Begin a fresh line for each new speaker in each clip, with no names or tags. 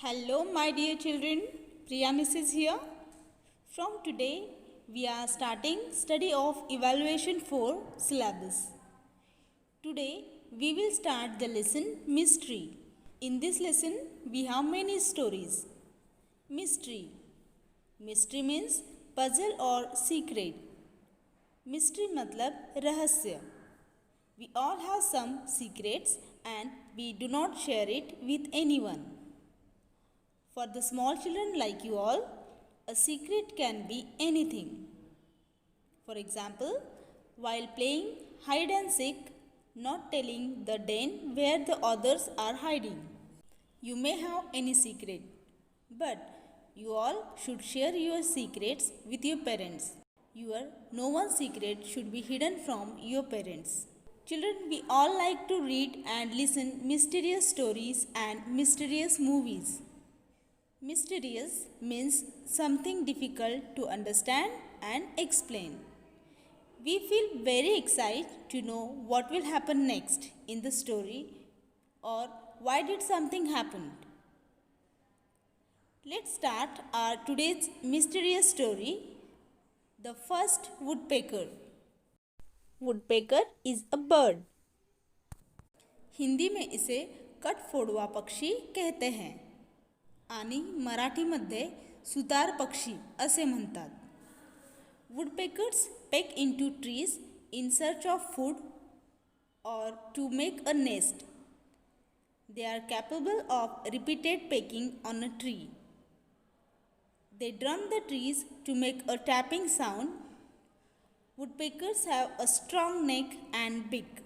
Hello, my dear children. Priya Miss is here. From today, we are starting study of evaluation for syllabus. Today, we will start the lesson mystery. In this lesson, we have many stories. Mystery. Mystery means puzzle or secret. Mystery matlab rahasya. We all have some secrets and we do not share it with anyone. For the small children like you all, a secret can be anything. For example, while playing hide and seek, not telling the den where the others are hiding. You may have any secret, but you all should share your secrets with your parents. Your no one's secret should be hidden from your parents. Children, we all like to read and listen mysterious stories and mysterious movies. Mysterious means something difficult to understand and explain. We feel very excited to know what will happen next in the story or why did something happen. Let's start our today's mysterious story, The First Woodpecker. Woodpecker is a bird. Hindi में इसे कटफोड़वा पक्षी कहते हैं आणि मराठीमध्ये सुतार पक्षी असे म्हणतात. Woodpeckers peck into trees in search of food or to make a nest. They are capable of repeated pecking on a tree. They drum the trees to make a tapping sound. Woodpeckers have a strong neck and beak,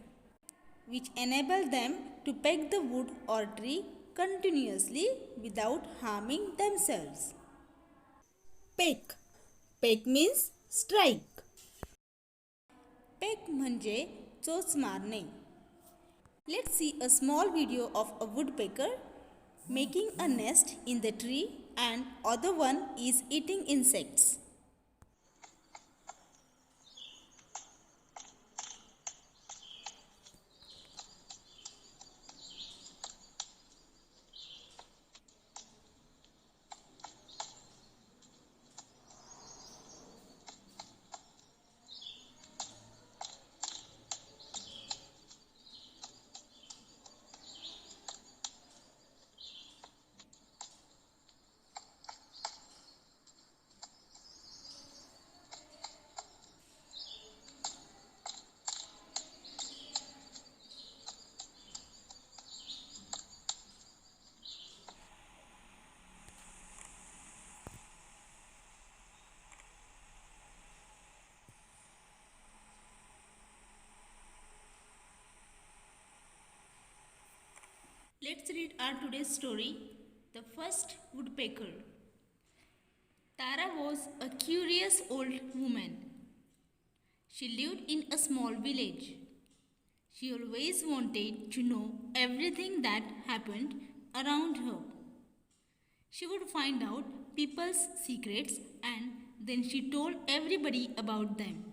which enable them to peck the wood or tree continuously without harming themselves. Peck. Peck means strike. Peck म्हणजे चोच मारणे. Let's see a small video of a woodpecker making a nest in the tree and other one is eating insects. Let's read our today's story, The First Woodpecker. Tara was a curious old woman. She lived in a small village. She always wanted to know everything that happened around her. She would find out people's secrets and then she told everybody about them.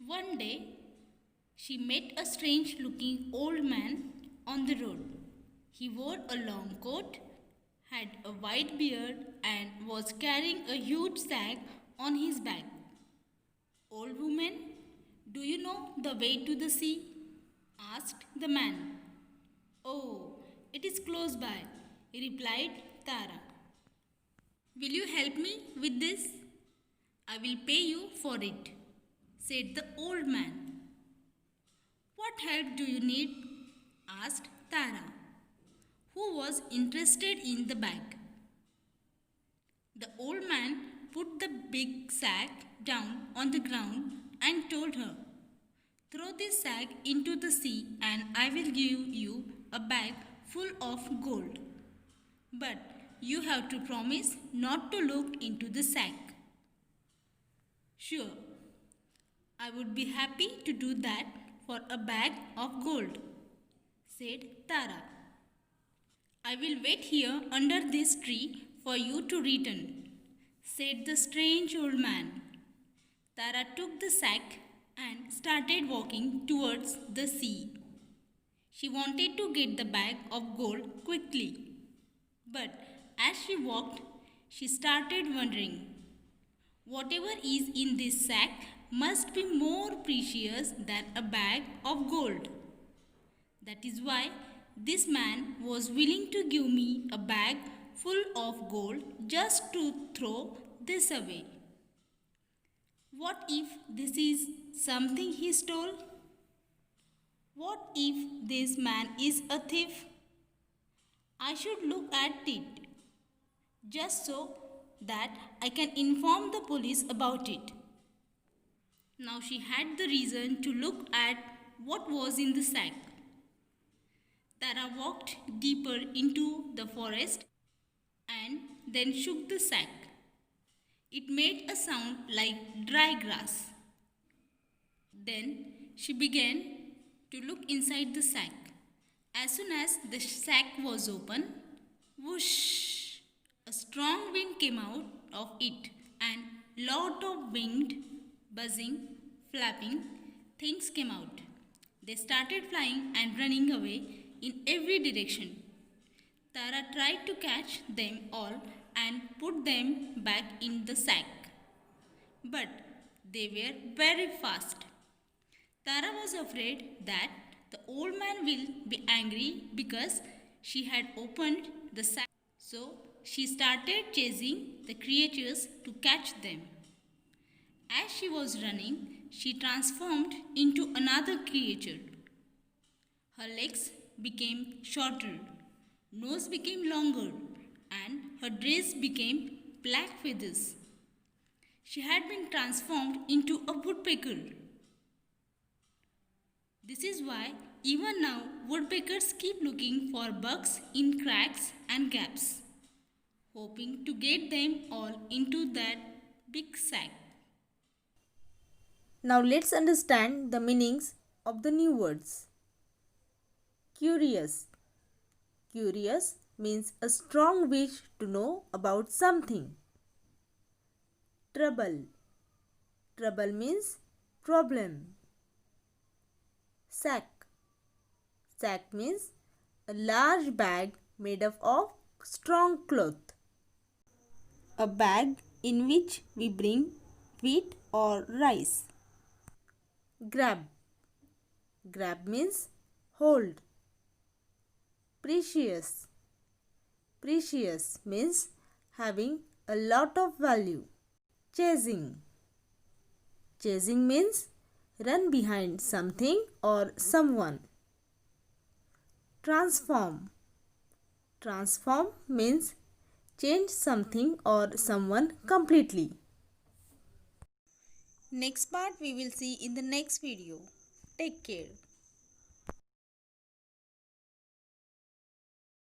One day, she met a strange looking old man on the road. He wore a long coat, had a white beard, and was carrying a huge sack on his back. Old woman, do you know the way to the sea? Asked the man. Oh, it is close by, replied Tara. Will you help me with this? I will pay you for it, said the old man. What help do you need? Asked Tara, who was interested in the bag. The old man put the big sack down on the ground and told her, throw this sack into the sea and I will give you a bag full of gold. But you have to promise not to look into the sack. Sure, I would be happy to do that for a bag of gold, said Tara. I will wait here under this tree for you to return, said the strange old man. Tara took the sack and started walking towards the sea. She wanted to get the bag of gold quickly. But as she walked, she started wondering, whatever is in this sack must be more precious than a bag of gold. That is why this man was willing to give me a bag full of gold just to throw this away. What if this is something he stole? What if this man is a thief? I should look at it just so that I can inform the police about it. Now she had the reason to look at what was in the sack. Tara walked deeper into the forest and then shook the sack. It made a sound like dry grass. Then she began to look inside the sack. As soon as the sack was open, whoosh! A strong wind came out of it and lot of winged, buzzing, flapping things came out. They started flying and running away in every direction. Tara tried to catch them all and put them back in the sack. But they were very fast. Tara was afraid that the old man will be angry because she had opened the sack. So she started chasing the creatures to catch them. As she was running, she transformed into another creature. Her legs became shorter, nose became longer, and her dress became black feathers. She had been transformed into a woodpecker. This is why even now woodpeckers keep looking for bugs in cracks and gaps, hoping to get them all into that big sack.
Now let's understand the meanings of the new words. Curious. Curious means a strong wish to know about something. Trouble. Trouble means problem. Sack. Sack means a large bag made up of strong cloth. A bag in which we bring wheat or rice. Grab. Grab means hold. Precious. Precious means having a lot of value. Chasing. Chasing means run behind something or someone. Transform. Transform means change something or someone completely. Next part we will see in the next video. Take care.